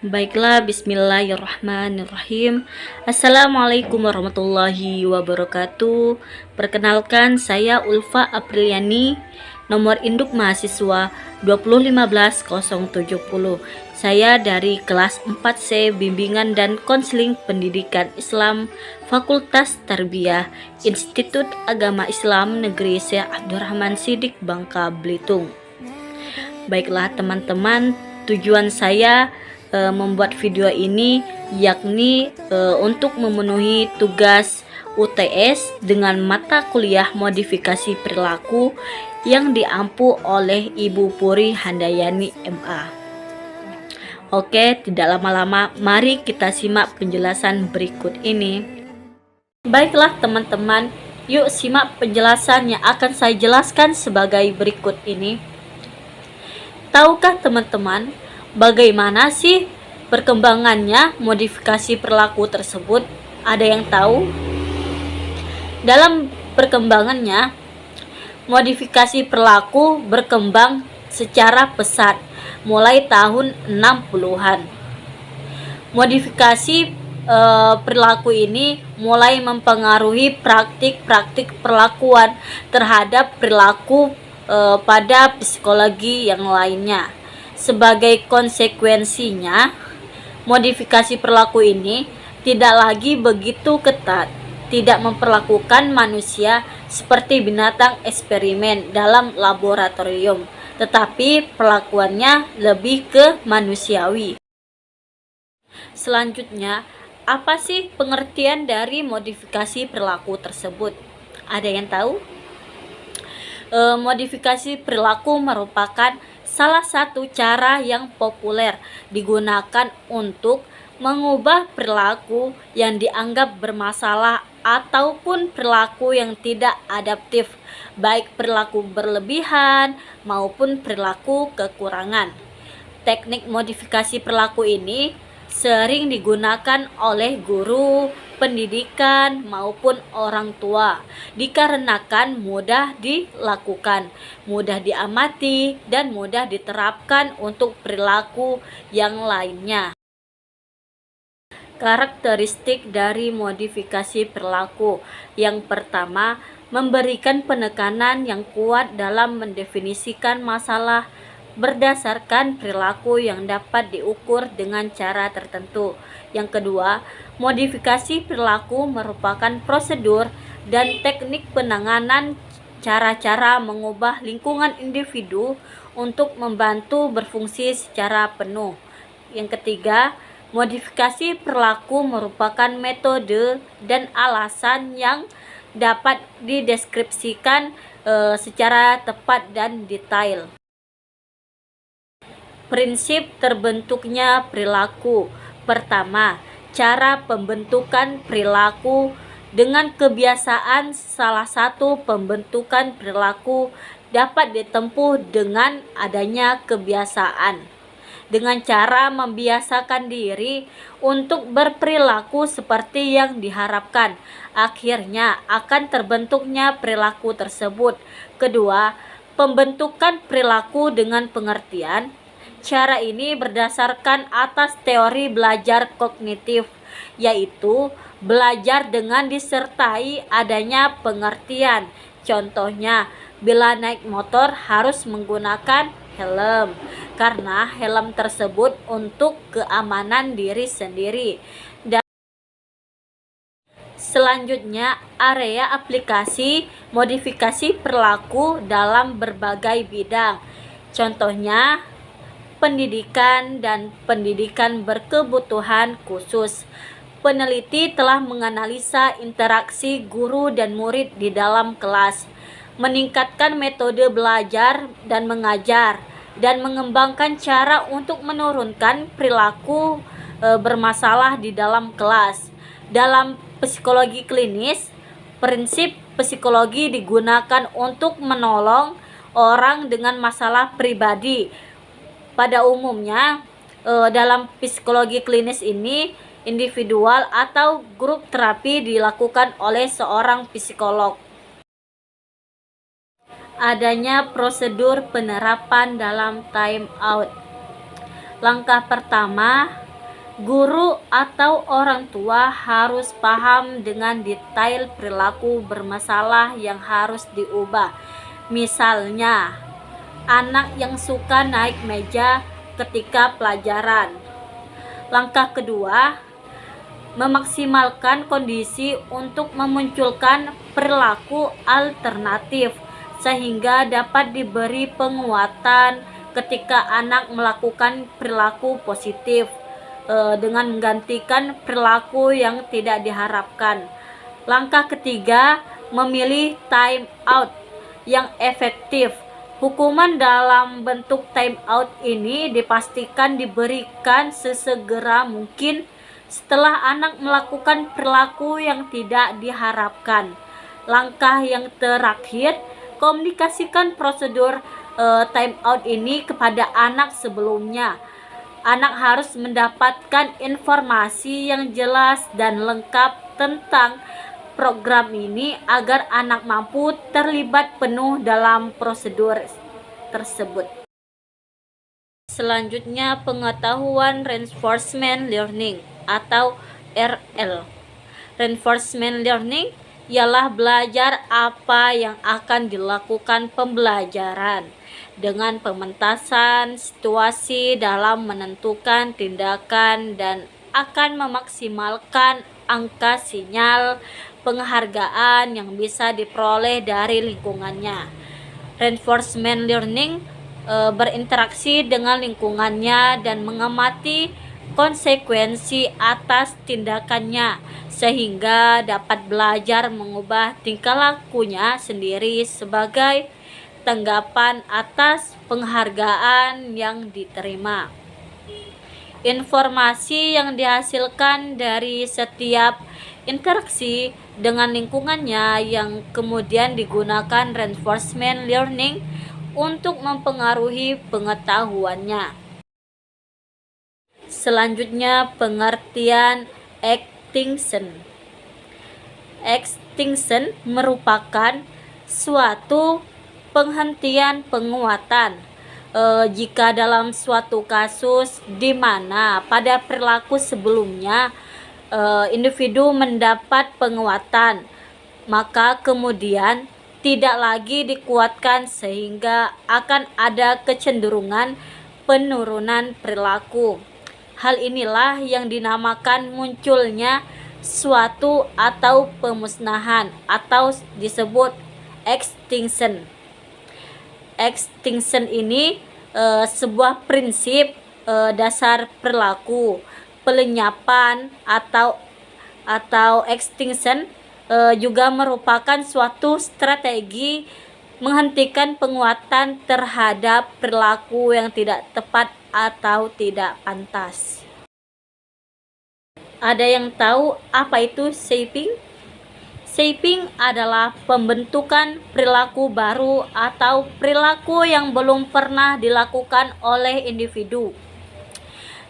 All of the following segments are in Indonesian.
Baiklah, bismillahirrahmanirrahim. Assalamualaikum warahmatullahi wabarakatuh. Perkenalkan, saya Ulfa Apriliani, nomor induk mahasiswa 2015070. Saya dari kelas 4C Bimbingan dan Konseling Pendidikan Islam Fakultas Tarbiyah Institut Agama Islam Negeri Syekh Abdurrahman Siddiq, Bangka Belitung. Baiklah teman-teman, tujuan saya membuat video ini yakni untuk memenuhi tugas UTS dengan mata kuliah modifikasi perilaku yang diampu oleh Ibu Puri Handayani MA. Oke, tidak lama-lama, mari kita simak penjelasan berikut ini. Baiklah teman-teman, yuk simak penjelasan yang akan saya jelaskan sebagai berikut ini. Tahukah teman-teman bagaimana sih perkembangannya modifikasi perilaku tersebut? Ada yang tahu? Dalam perkembangannya, modifikasi perilaku berkembang secara pesat mulai tahun 60-an. Modifikasi perilaku ini mulai mempengaruhi praktik-praktik perlakuan terhadap perilaku pada psikologi yang lainnya. Sebagai konsekuensinya, modifikasi perilaku ini tidak lagi begitu ketat, tidak memperlakukan manusia seperti binatang eksperimen dalam laboratorium, tetapi perlakuannya lebih ke manusiawi. Selanjutnya, apa sih pengertian dari modifikasi perilaku tersebut? Ada yang tahu? Modifikasi perilaku merupakan salah satu cara yang populer digunakan untuk mengubah perilaku yang dianggap bermasalah ataupun perilaku yang tidak adaptif, baik perilaku berlebihan maupun perilaku kekurangan. Teknik modifikasi perilaku ini sering digunakan oleh guru pendidikan maupun orang tua dikarenakan mudah dilakukan, mudah diamati, dan mudah diterapkan untuk perilaku yang lainnya. Karakteristik dari modifikasi perilaku yang pertama, memberikan penekanan yang kuat dalam mendefinisikan masalah berdasarkan perilaku yang dapat diukur dengan cara tertentu. Yang kedua, modifikasi perilaku merupakan prosedur dan teknik penanganan cara-cara mengubah lingkungan individu untuk membantu berfungsi secara penuh. Yang ketiga, modifikasi perilaku merupakan metode dan alasan yang dapat dideskripsikan secara tepat dan detail. Prinsip terbentuknya perilaku. Pertama, cara pembentukan perilaku. Dengan kebiasaan, salah satu pembentukan perilaku dapat ditempuh dengan adanya kebiasaan. Dengan cara membiasakan diri untuk berperilaku seperti yang diharapkan, akhirnya akan terbentuknya perilaku tersebut. Kedua, pembentukan perilaku dengan pengertian. Cara ini berdasarkan atas teori belajar kognitif, yaitu belajar dengan disertai adanya pengertian. Contohnya, bila naik motor harus menggunakan helm, karena helm tersebut untuk keamanan diri sendiri. Dan selanjutnya, area aplikasi modifikasi perilaku dalam berbagai bidang. Contohnya, pendidikan dan pendidikan berkebutuhan khusus. Peneliti telah menganalisa interaksi guru dan murid di dalam kelas, meningkatkan metode belajar dan mengajar, dan mengembangkan cara untuk menurunkan perilaku bermasalah di dalam kelas. Dalam psikologi klinis, prinsip psikologi digunakan untuk menolong orang dengan masalah pribadi. Pada umumnya, dalam psikologi klinis ini, individual atau grup terapi dilakukan oleh seorang psikolog. Adanya prosedur penerapan dalam time out. Langkah pertama, Guru atau orang tua harus paham dengan detail perilaku bermasalah yang harus diubah. Misalnya, anak yang suka naik meja ketika pelajaran. Langkah kedua, memaksimalkan kondisi untuk memunculkan perilaku alternatif sehingga dapat diberi penguatan ketika anak melakukan perilaku positif dengan menggantikan perilaku yang tidak diharapkan. Langkah ketiga, memilih time out yang efektif. Hukuman dalam bentuk time out ini dipastikan diberikan sesegera mungkin setelah anak melakukan perilaku yang tidak diharapkan. Langkah yang terakhir, komunikasikan prosedur time out ini kepada anak sebelumnya. Anak harus mendapatkan informasi yang jelas dan lengkap tentang program ini agar anak mampu terlibat penuh dalam prosedur tersebut. Selanjutnya, pengetahuan reinforcement learning atau RL. Reinforcement learning ialah belajar apa yang akan dilakukan pembelajaran dengan pementasan situasi dalam menentukan tindakan dan akan memaksimalkan angka sinyal penghargaan yang bisa diperoleh dari lingkungannya. Reinforcement learning berinteraksi dengan lingkungannya dan mengamati konsekuensi atas tindakannya sehingga dapat belajar mengubah tingkah lakunya sendiri sebagai tanggapan atas penghargaan yang diterima. Informasi yang dihasilkan dari setiap interaksi dengan lingkungannya yang kemudian digunakan reinforcement learning untuk mempengaruhi pengetahuannya. Selanjutnya, pengertian extinction. Extinction merupakan suatu penghentian penguatan jika dalam suatu kasus di mana pada perilaku sebelumnya individu mendapat penguatan, maka kemudian tidak lagi dikuatkan sehingga akan ada kecenderungan penurunan perilaku. Hal inilah yang dinamakan munculnya suatu atau pemusnahan atau disebut extinction. Extinction ini sebuah prinsip dasar perilaku. Pelenyapan atau extinction juga merupakan suatu strategi menghentikan penguatan terhadap perilaku yang tidak tepat atau tidak pantas. Ada yang tahu apa itu shaping? Shaping adalah pembentukan perilaku baru atau perilaku yang belum pernah dilakukan oleh individu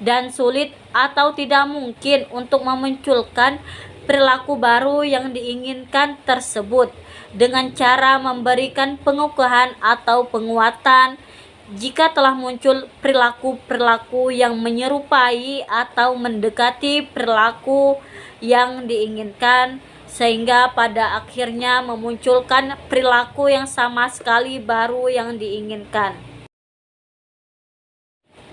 dan sulit atau tidak mungkin untuk memunculkan perilaku baru yang diinginkan tersebut dengan cara memberikan pengukuhan atau penguatan jika telah muncul perilaku-perilaku yang menyerupai atau mendekati perilaku yang diinginkan sehingga pada akhirnya memunculkan perilaku yang sama sekali baru yang diinginkan.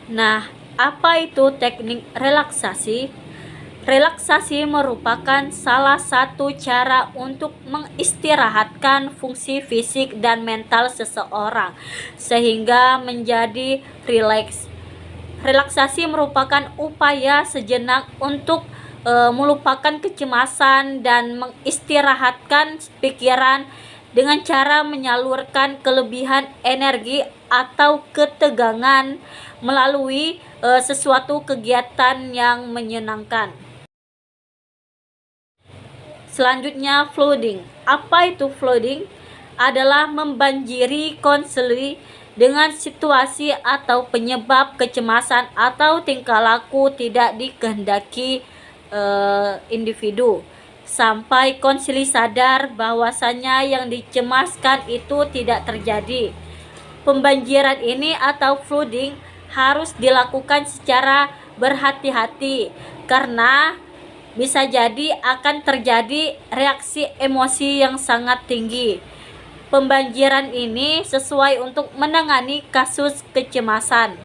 Nah, apa itu teknik relaksasi? Relaksasi merupakan salah satu cara untuk mengistirahatkan fungsi fisik dan mental seseorang sehingga menjadi rileks. Relaksasi merupakan upaya sejenak untuk melupakan kecemasan dan mengistirahatkan pikiran dengan cara menyalurkan kelebihan energi atau ketegangan melalui sesuatu kegiatan yang menyenangkan. Selanjutnya, flooding. Apa itu flooding? Adalah membanjiri konseli dengan situasi atau penyebab kecemasan atau tingkah laku tidak dikehendaki individu sampai konsili sadar bahwasanya yang dicemaskan itu tidak terjadi. Pembanjiran ini atau flooding harus dilakukan secara berhati-hati karena bisa jadi akan terjadi reaksi emosi yang sangat tinggi. Pembanjiran ini sesuai untuk menangani kasus kecemasan.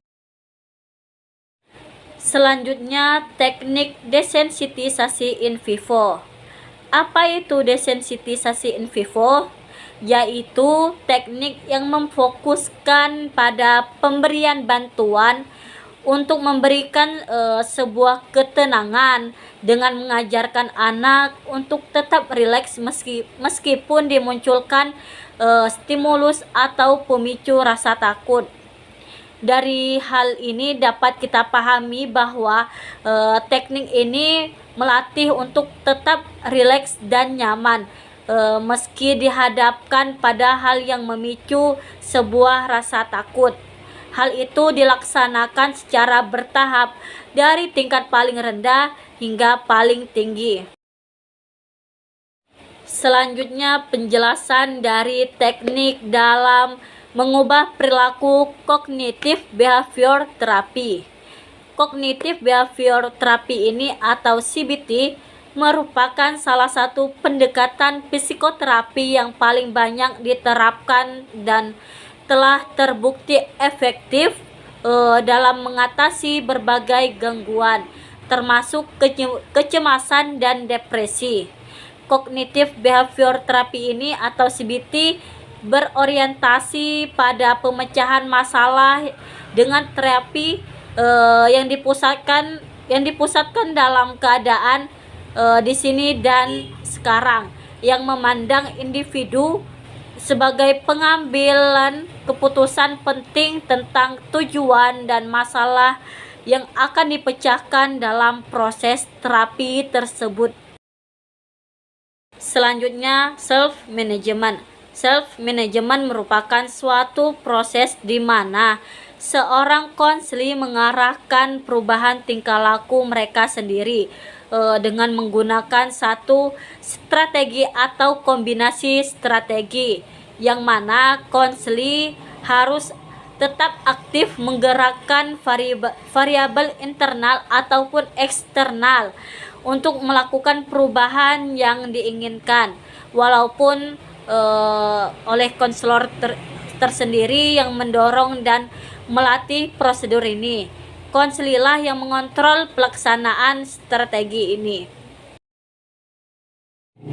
Selanjutnya, teknik desensitisasi in vivo. Apa itu desensitisasi in vivo? Yaitu teknik yang memfokuskan pada pemberian bantuan untuk memberikan sebuah ketenangan dengan mengajarkan anak untuk tetap rileks meskipun dimunculkan stimulus atau pemicu rasa takut. Dari hal ini dapat kita pahami bahwa teknik ini melatih untuk tetap rileks dan nyaman meski dihadapkan pada hal yang memicu sebuah rasa takut. Hal itu dilaksanakan secara bertahap dari tingkat paling rendah hingga paling tinggi. Selanjutnya, penjelasan dari teknik dalam mengubah perilaku kognitif behavior therapy. Kognitif behavior therapy ini atau CBT merupakan salah satu pendekatan psikoterapi yang paling banyak diterapkan dan telah terbukti efektif dalam mengatasi berbagai gangguan termasuk kecemasan dan depresi. Kognitif behavior therapy ini atau CBT berorientasi pada pemecahan masalah dengan terapi yang dipusatkan dalam keadaan di sini dan sekarang, yang memandang individu sebagai pengambilan keputusan penting tentang tujuan dan masalah yang akan dipecahkan dalam proses terapi tersebut. Selanjutnya, self-management. Self-management merupakan suatu proses di mana seorang konseli mengarahkan perubahan tingkah laku mereka sendiri dengan menggunakan satu strategi atau kombinasi strategi, yang mana konseli harus tetap aktif menggerakkan variabel internal ataupun eksternal untuk melakukan perubahan yang diinginkan, walaupun oleh konselor tersendiri yang mendorong dan melatih prosedur ini. Konselilah yang mengontrol pelaksanaan strategi ini.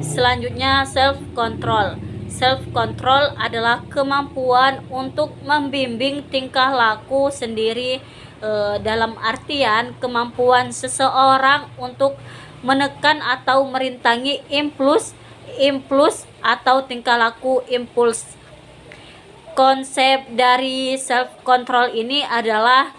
Selanjutnya, self-control. Self-control adalah kemampuan untuk membimbing tingkah laku sendiri, dalam artian kemampuan seseorang untuk menekan atau merintangi impuls atau tingkah laku impuls. Konsep dari self-control ini adalah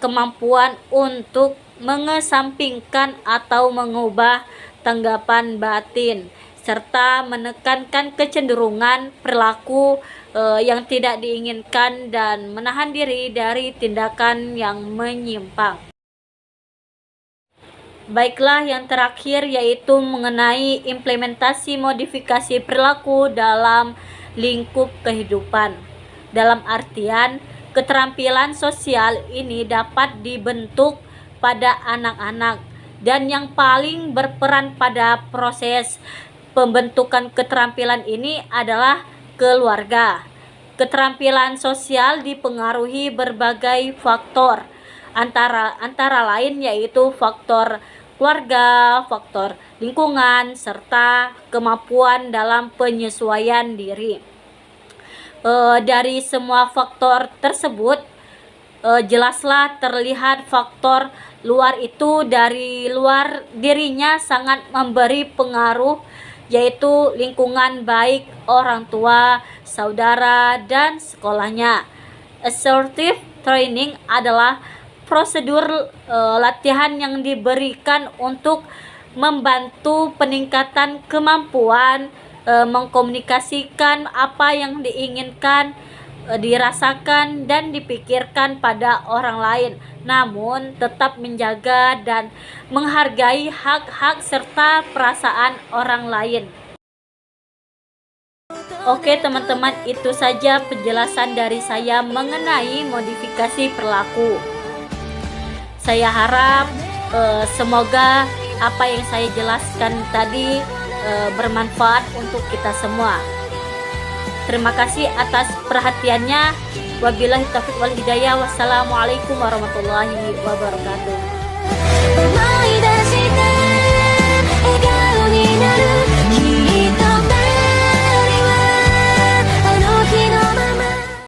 kemampuan untuk mengesampingkan atau mengubah tanggapan batin serta menekankan kecenderungan perilaku yang tidak diinginkan dan menahan diri dari tindakan yang menyimpang. Baiklah, yang terakhir yaitu mengenai implementasi modifikasi perilaku dalam lingkup kehidupan. Dalam artian, keterampilan sosial ini dapat dibentuk pada anak-anak, dan yang paling berperan pada proses pembentukan keterampilan ini adalah keluarga. Keterampilan sosial dipengaruhi berbagai faktor, antara lain yaitu faktor keluarga, faktor lingkungan, serta kemampuan dalam penyesuaian diri. Dari semua faktor tersebut, jelaslah terlihat faktor luar itu dari luar dirinya sangat memberi pengaruh, yaitu lingkungan baik orang tua, saudara, dan sekolahnya. Assertive training adalah prosedur latihan yang diberikan untuk membantu peningkatan kemampuan mengkomunikasikan apa yang diinginkan, dirasakan, dan dipikirkan pada orang lain, namun tetap menjaga dan menghargai hak-hak serta perasaan orang lain. Oke teman-teman, itu saja penjelasan dari saya mengenai modifikasi perilaku. Saya harap semoga apa yang saya jelaskan tadi bermanfaat untuk kita semua. Terima kasih atas perhatiannya. Wabillahi taufiq wal hidayah. Wassalamualaikum warahmatullahi wabarakatuh.